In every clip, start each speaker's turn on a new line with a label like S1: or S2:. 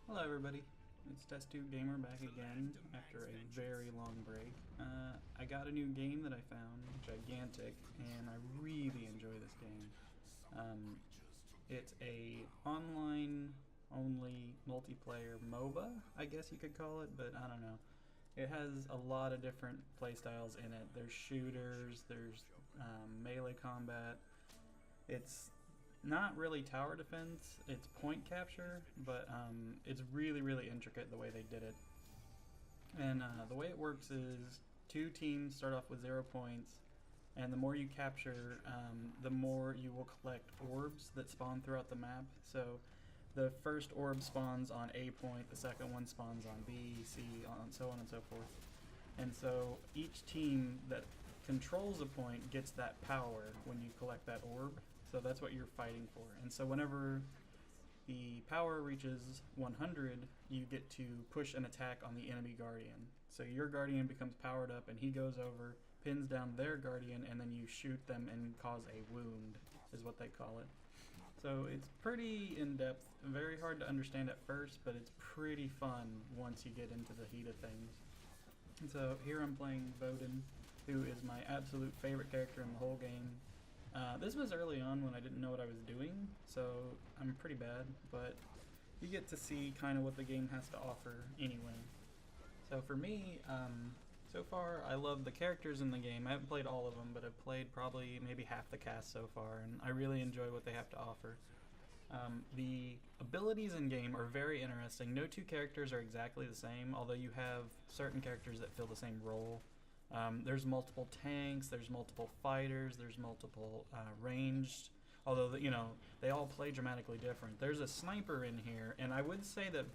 S1: Hello everybody, it's Testtubegamer back again after a very long break. I got a new game that I found, Gigantic, and I really enjoy this game. It's a online only multiplayer MOBA, I guess you could call it, but I don't know. It has a lot of different playstyles in it. There's shooters, there's melee combat. It's not really tower defense, it's point capture, but it's really intricate the way they did it. And the way it works is two teams start off with 0 points, and the more you capture, the more you will collect orbs that spawn throughout the map. So the first orb spawns on A point, the second one spawns on B, C, on so on and so forth. And so each team that controls a point gets that power when you collect that orb. So that's what you're fighting for. And so whenever the power reaches 100, you get to push an attack on the enemy guardian. So your guardian becomes powered up and he goes over, pins down their guardian, and then you shoot them and cause a wound, is what they call it. So it's pretty in-depth, very hard to understand at first, but it's pretty fun once you get into the heat of things. And so here I'm playing Voden, who is my absolute favorite character in the whole game. This was early on when I didn't know what I was doing, so I'm pretty bad, but you get to see kind of what the game has to offer anyway. So for me, so far I love the characters in the game. I haven't played all of them, but I've played probably maybe half the cast so far, and I really enjoy what they have to offer. The abilities in game are very interesting. No two characters are exactly the same, although you have certain characters that fill the same role. There's multiple tanks, there's multiple fighters, there's multiple ranged, although they all play dramatically different. There's a sniper in here, and I would say that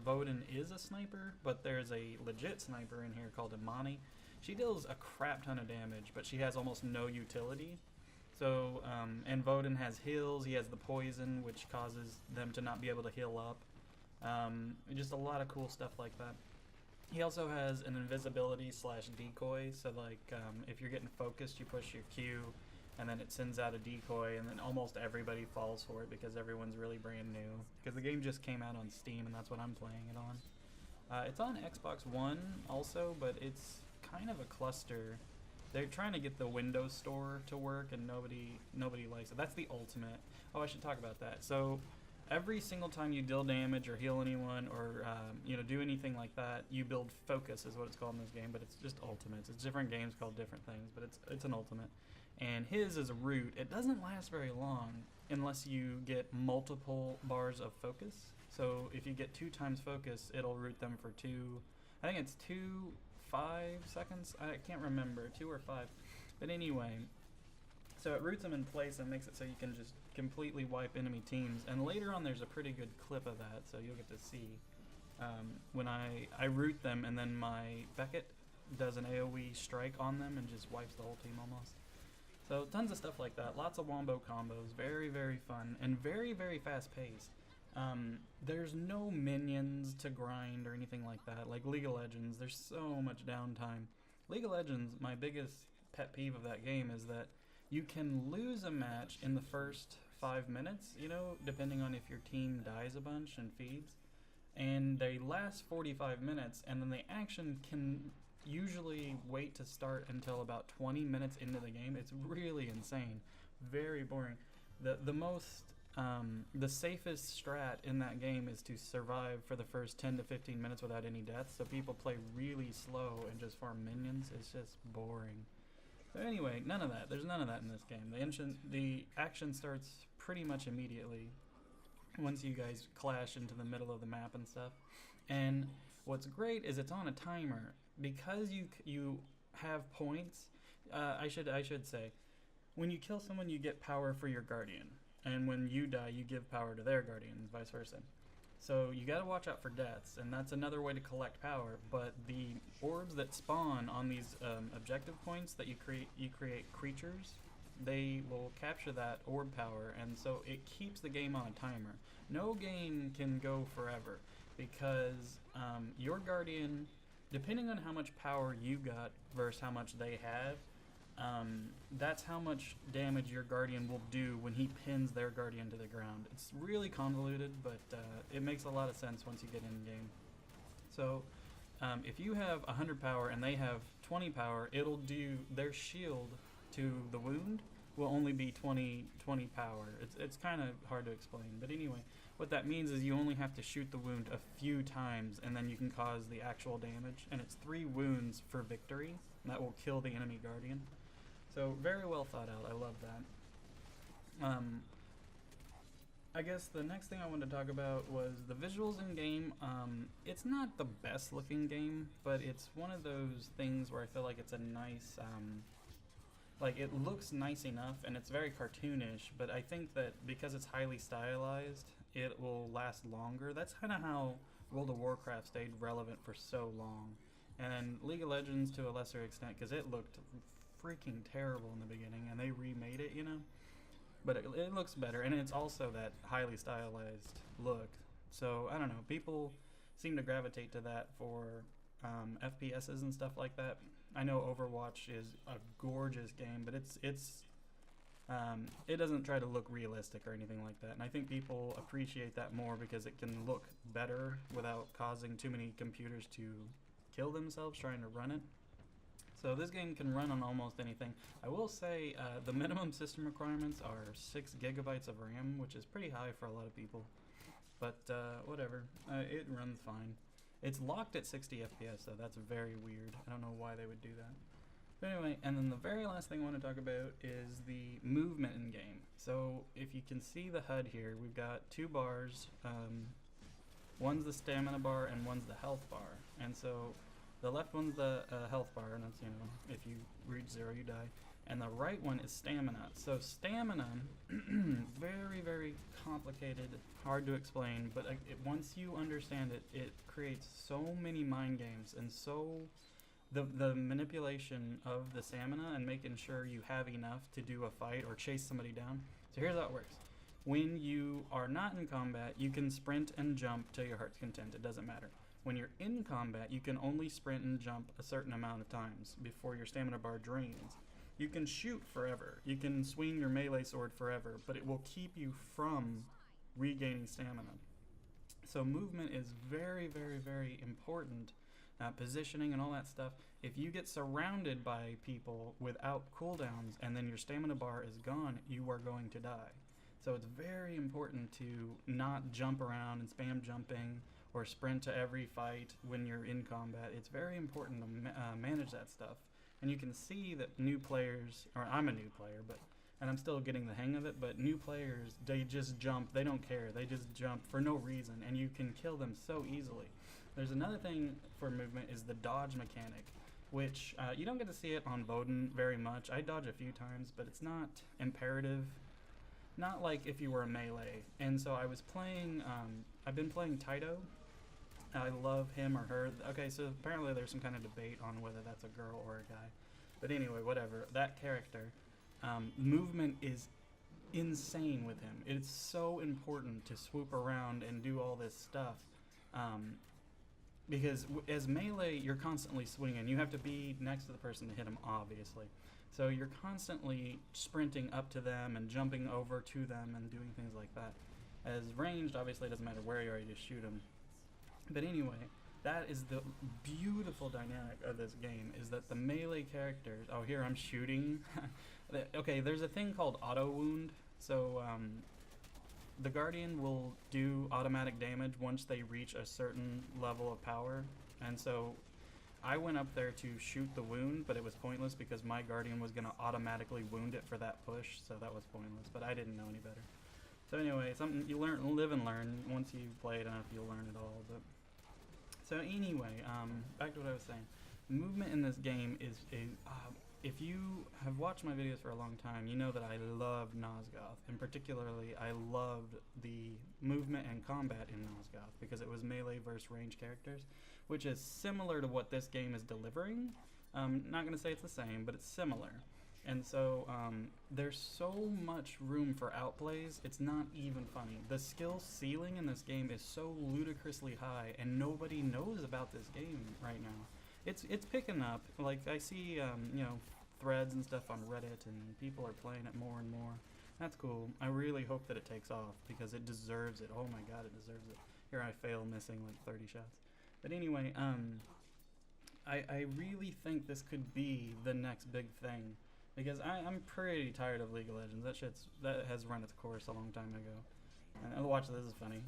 S1: Voden is a sniper, but there's a legit sniper in here called Imani. She deals a crap ton of damage, but she has almost no utility. So, and Voden has heals, he has the poison, which causes them to not be able to heal up. Just a lot of cool stuff like that. He also has an invisibility slash decoy, so like if you're getting focused, you push your Q, and then it sends out a decoy, and then almost everybody falls for it because everyone's really brand new. Because the game just came out on Steam, and that's what I'm playing it on. It's on Xbox One also, but it's kind of a cluster. They're trying to get the Windows Store to work, and nobody likes it. That's the ultimate. Oh, I should talk about that. So every single time you deal damage or heal anyone or do anything like that, you build focus, is what it's called in this game, but it's just ultimates. It's different games called different things, but it's an ultimate. And his is a root. It doesn't last very long unless you get multiple bars of focus. So if you get 2 times focus, it'll root them for 2. I think it's 5 seconds. I can't remember, 2 or 5. But anyway, so it roots them in place and makes it so you can just completely wipe enemy teams. And later on there's a pretty good clip of that, so you'll get to see when I root them, and then my Beckett does an AoE strike on them and just wipes the whole team almost. So tons of stuff like that. Lots of wombo combos. Very fun and very fast paced. There's no minions to grind or anything like that. Like League of Legends, there's so much downtime. League of Legends, my biggest pet peeve of that game is that you can lose a match in the first 5 minutes, depending on if your team dies a bunch and feeds. And they last 45 minutes, and then the action can usually wait to start until about 20 minutes into the game. It's really insane. Very boring. The safest strat in that game is to survive for the first 10 to 15 minutes without any deaths, so people play really slow and just farm minions. It's just boring. So anyway, none of that. There's none of that in this game. The action starts pretty much immediately once you guys clash into the middle of the map and stuff. And what's great is it's on a timer. Because you have points, I should say, when you kill someone you get power for your guardian. And when you die you give power to their guardian, and vice versa. So you gotta watch out for deaths, and that's another way to collect power, but the orbs that spawn on these objective points that you create creatures, they will capture that orb power, and so it keeps the game on a timer. No game can go forever, because your guardian, depending on how much power you got versus how much they have, that's how much damage your guardian will do when he pins their guardian to the ground. It's really convoluted, but it makes a lot of sense once you get in game. So if you have 100 power and they have 20 power, it'll do their shield to the wound will only be 20 power. It's kind of hard to explain, but anyway, what that means is you only have to shoot the wound a few times and then you can cause the actual damage, and it's 3 wounds for victory, and that will kill the enemy guardian. So very well thought out. I love that. I guess the next thing I wanted to talk about was the visuals in game. It's not the best looking game, but it's one of those things where I feel like it's a nice, like it looks nice enough and it's very cartoonish, but I think that because it's highly stylized, it will last longer. That's kind of how World of Warcraft stayed relevant for so long. And League of Legends to a lesser extent, because it looked freaking terrible in the beginning and they remade it, you know? But it looks better, and it's also that highly stylized look. So, I don't know, people seem to gravitate to that for FPSs and stuff like that. I know Overwatch is a gorgeous game, but it doesn't try to look realistic or anything like that. And I think people appreciate that more because it can look better without causing too many computers to kill themselves trying to run it. So this game can run on almost anything. I will say the minimum system requirements are 6 gigabytes of RAM, which is pretty high for a lot of people. But whatever, it runs fine. It's locked at 60 FPS, so that's very weird. I don't know why they would do that. But anyway, and then the very last thing I want to talk about is the movement in game. So if you can see the HUD here, we've got 2 bars. One's the stamina bar and one's the health bar. And so the left one's the health bar, and that's, you know, if you reach 0, you die. And the right one is stamina. So stamina, very, very complicated, hard to explain, but once you understand it, it creates so many mind games, and so the manipulation of the stamina and making sure you have enough to do a fight or chase somebody down. So here's how it works. When you are not in combat, you can sprint and jump till your heart's content. It doesn't matter. When you're in combat, you can only sprint and jump a certain amount of times before your stamina bar drains. You can shoot forever. You can swing your melee sword forever, but it will keep you from regaining stamina. So movement is very, very, very important. Positioning and all that stuff. If you get surrounded by people without cooldowns and then your stamina bar is gone, you are going to die. So it's very important to not jump around and spam jumping or sprint to every fight when you're in combat. It's very important to manage that stuff. And you can see that new players, or I'm a new player, and I'm still getting the hang of it, but new players, they just jump, they don't care, they just jump for no reason, and you can kill them so easily. There's another thing for movement is the dodge mechanic, which you don't get to see it on Voden very much. I dodge a few times, but it's not imperative. Not like if you were a melee. And so I was playing, I've been playing Taito. I love him or her. Okay, so apparently there's some kind of debate on whether that's a girl or a guy. But anyway, whatever. That character, movement is insane with him. It's so important to swoop around and do all this stuff. Because as melee, you're constantly swinging. You have to be next to the person to hit them, obviously. So you're constantly sprinting up to them and jumping over to them and doing things like that. As ranged, obviously it doesn't matter where you are, you just shoot them. But anyway, that is the beautiful dynamic of this game, is that the melee characters... Oh, here I'm shooting. Okay, there's a thing called auto wound. So the Guardian will do automatic damage once they reach a certain level of power. And so I went up there to shoot the wound, but it was pointless because my Guardian was going to automatically wound it for that push, so that was pointless. But I didn't know any better. So anyway, something you live and learn. Once you play it enough, you'll learn it all. But so anyway, back to what I was saying. Movement in this game is if you have watched my videos for a long time, you know that I love Nosgoth, and particularly I loved the movement and combat in Nosgoth because it was melee versus range characters, which is similar to what this game is delivering. Not going to say it's the same, but it's similar. And so there's so much room for outplays, it's not even funny. The skill ceiling in this game is so ludicrously high, and nobody knows about this game right now. It's picking up. Like, I see, you know, threads and stuff on Reddit, and people are playing it more and more. That's cool. I really hope that it takes off because it deserves it. Oh my god, it deserves it. Here I fail, missing like 30 shots. But anyway, I really think this could be the next big thing because I'm pretty tired of League of Legends. That has run its course a long time ago. And watch, this is funny.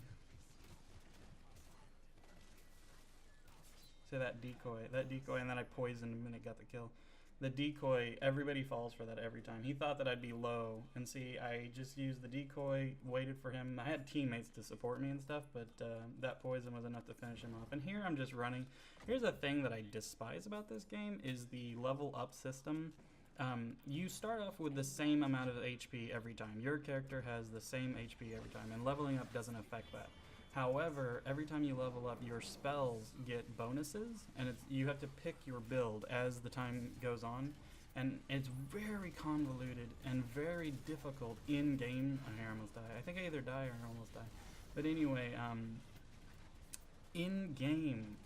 S1: See that decoy, and then I poisoned him and it got the kill. The decoy, everybody falls for that every time. He thought that I'd be low, and see, I just used the decoy, waited for him. I had teammates to support me and stuff, but that poison was enough to finish him off. And here I'm just running. Here's a thing that I despise about this game is the level up system. You start off with the same amount of HP every time. Your character has the same HP every time, and leveling up doesn't affect that. However, every time you level up, your spells get bonuses, and you have to pick your build as the time goes on, and it's very convoluted and very difficult in-game. I almost die. I think I either die or almost die. But anyway, in-game,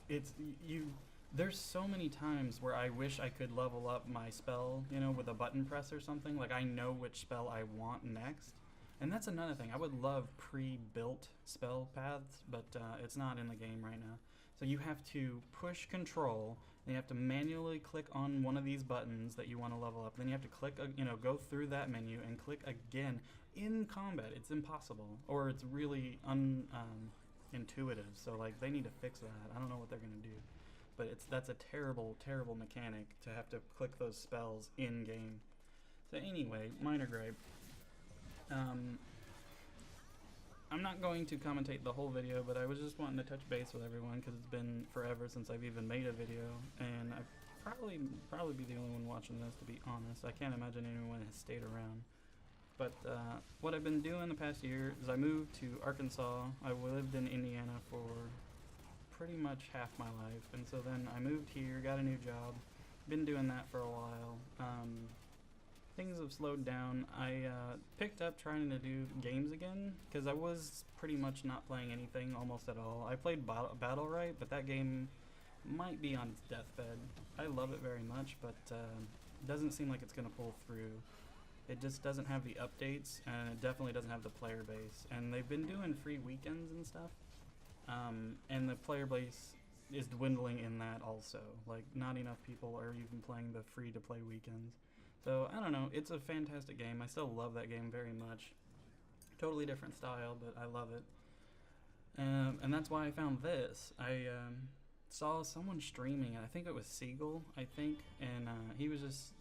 S1: there's so many times where I wish I could level up my spell, you know, with a button press or something. Like, I know which spell I want next. And that's another thing. I would love pre-built spell paths, but it's not in the game right now. So you have to push control, and you have to manually click on one of these buttons that you want to level up. Then you have to click, go through that menu and click again in combat. It's impossible, or it's really intuitive. So like they need to fix that. I don't know what they're gonna do, but that's a terrible, terrible mechanic to have to click those spells in game. So anyway, minor gripe. I'm not going to commentate the whole video, but I was just wanting to touch base with everyone because it's been forever since I've even made a video, and I'd probably be the only one watching this, to be honest. I can't imagine anyone has stayed around. But what I've been doing the past year is I moved to Arkansas. I lived in Indiana for pretty much half my life, and so then I moved here, got a new job, been doing that for a while. Things have slowed down. I picked up trying to do games again because I was pretty much not playing anything almost at all. I played Battle Right, but that game might be on its deathbed. I love it very much, but it doesn't seem like it's going to pull through. It just doesn't have the updates, and it definitely doesn't have the player base. And they've been doing free weekends and stuff, and the player base is dwindling in that also. Like, not enough people are even playing the free-to-play weekends. So, I don't know, it's a fantastic game. I still love that game very much. Totally different style, but I love it. And that's why I found this. I saw someone streaming, and I think it was Seagull, and he was just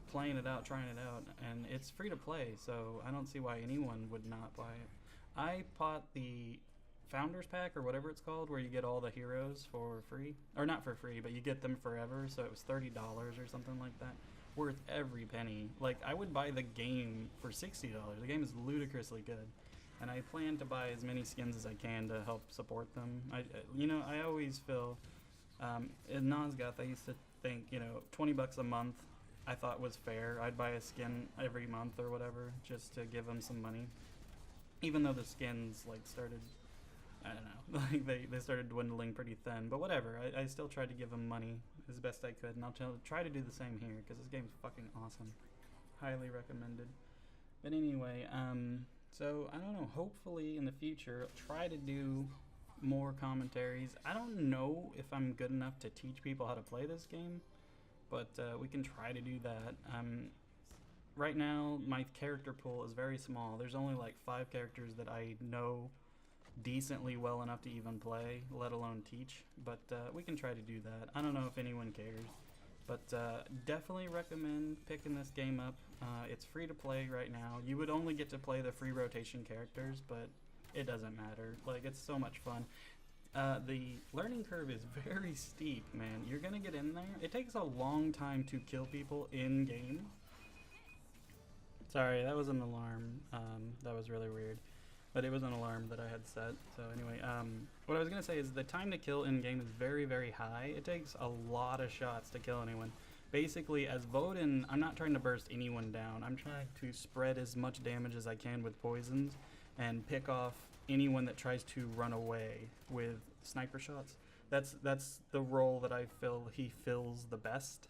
S1: playing it out, trying it out, and it's free to play, so I don't see why anyone would not buy it. I bought the Founders Pack, or whatever it's called, where you get all the heroes for free. Or not for free, but you get them forever, so it was $30 or something like that. Worth every penny. Like, I would buy the game for $60. The game is ludicrously good, and I plan to buy as many skins as I can to help support them. I always feel in Nosgoth, I used to think 20 bucks a month I thought was fair. I'd buy a skin every month or whatever just to give them some money, even though the skins started, I don't know, like they started dwindling pretty thin, but whatever. I still tried to give them money as best I could, and I'll try to do the same here because this game's fucking awesome. Highly recommended. But anyway, so I don't know, hopefully in the future I'll try to do more commentaries. I don't know if I'm good enough to teach people how to play this game, but we can try to do that. Right now my character pool is very small. There's only like 5 characters that I know decently well enough to even play, let alone teach, but we can try to do that. I don't know if anyone cares, but definitely recommend picking this game up. It's free to play right now. You would only get to play the free rotation characters, but it doesn't matter. Like, it's so much fun. The learning curve is very steep, man. You're gonna get in there. It takes a long time to kill people in game. Sorry, that was an alarm. That was really weird. But it was an alarm that I had set. So anyway, what I was going to say is the time to kill in-game is very, very high. It takes a lot of shots to kill anyone. Basically, as Voden, I'm not trying to burst anyone down. I'm trying to spread as much damage as I can with poisons and pick off anyone that tries to run away with sniper shots. That's the role that I feel he fills the best.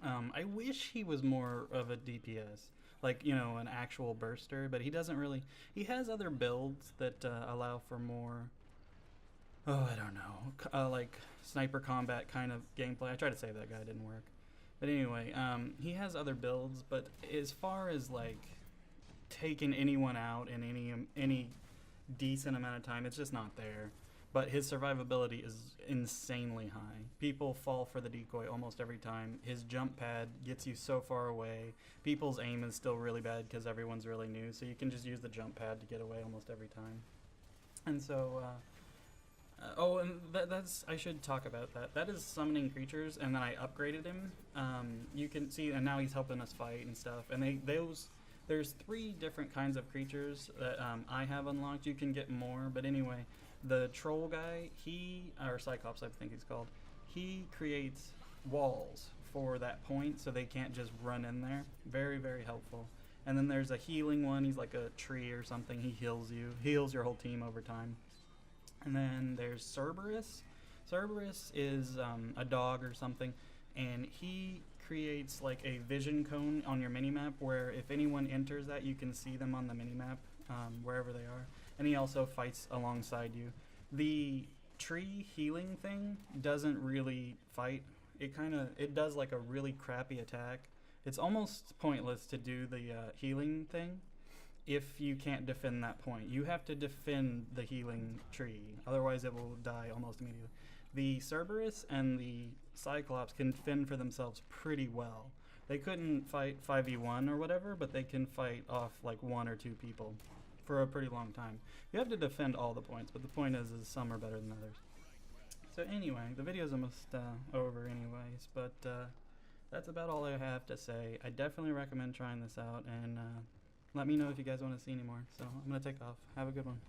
S1: I wish he was more of a DPS, like, you know, an actual burster, but he doesn't really. He has other builds that allow for more. Oh, I don't know, like sniper combat kind of gameplay. I tried to save that guy, it didn't work. But anyway, he has other builds, but as far as like taking anyone out in any decent amount of time, it's just not there. But his survivability is insanely high. People fall for the decoy almost every time. His jump pad gets you so far away. People's aim is still really bad because everyone's really new, so you can just use the jump pad to get away almost every time. And so, oh, and that's, I should talk about that. That is summoning creatures, and then I upgraded him. You can see, and now he's helping us fight and stuff. And there's 3 different kinds of creatures that I have unlocked. You can get more, but anyway. The troll guy, or Cyclops I think he's called, he creates walls for that point so they can't just run in there. Very, very helpful. And then there's a healing one, he's like a tree or something, he heals you, heals your whole team over time. And then there's Cerberus. Cerberus is a dog or something, and he creates like a vision cone on your minimap where if anyone enters that, you can see them on the minimap wherever they are. And he also fights alongside you. The tree healing thing doesn't really fight. It does like a really crappy attack. It's almost pointless to do the healing thing if you can't defend that point. You have to defend the healing tree, otherwise it will die almost immediately. The Cerberus and the Cyclops can fend for themselves pretty well. They couldn't fight 5v1 or whatever, but they can fight off like 1 or 2 people for a pretty long time. You have to defend all the points, but the point is some are better than others. So anyway, the video's almost over anyways, but that's about all I have to say. I definitely recommend trying this out, and let me know if you guys want to see any more. So I'm going to take off. Have a good one.